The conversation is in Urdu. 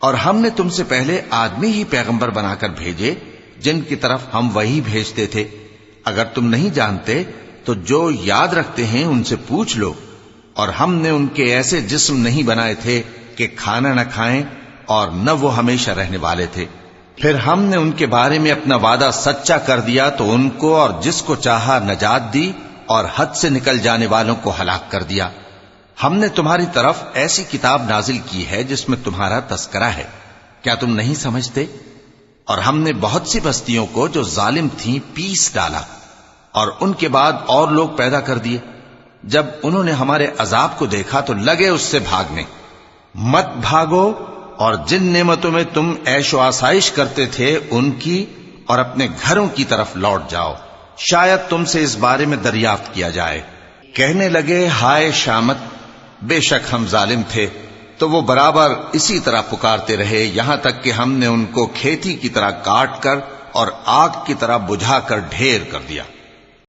اور ہم نے تم سے پہلے آدمی ہی پیغمبر بنا کر بھیجے جن کی طرف ہم وہی بھیجتے تھے. اگر تم نہیں جانتے تو جو یاد رکھتے ہیں ان سے پوچھ لو. اور ہم نے ان کے ایسے جسم نہیں بنائے تھے کہ کھانا نہ کھائیں اور نہ وہ ہمیشہ رہنے والے تھے. پھر ہم نے ان کے بارے میں اپنا وعدہ سچا کر دیا تو ان کو اور جس کو چاہا نجات دی اور حد سے نکل جانے والوں کو ہلاک کر دیا. ہم نے تمہاری طرف ایسی کتاب نازل کی ہے جس میں تمہارا تذکرہ ہے. کیا تم نہیں سمجھتے؟ اور ہم نے بہت سی بستیوں کو جو ظالم تھیں پیس ڈالا اور ان کے بعد اور لوگ پیدا کر دیے. جب انہوں نے ہمارے عذاب کو دیکھا تو لگے اس سے بھاگنے. مت بھاگو اور جن نعمتوں میں تم عیش و آسائش کرتے تھے ان کی اور اپنے گھروں کی طرف لوٹ جاؤ. شاید تم سے اس بارے میں دریافت کیا جائے. کہنے لگے ہائے شامت، بے شک ہم ظالم تھے. تو وہ برابر اسی طرح پکارتے رہے یہاں تک کہ ہم نے ان کو کھیتی کی طرح کاٹ کر اور آگ کی طرح بجھا کر ڈھیر کر دیا.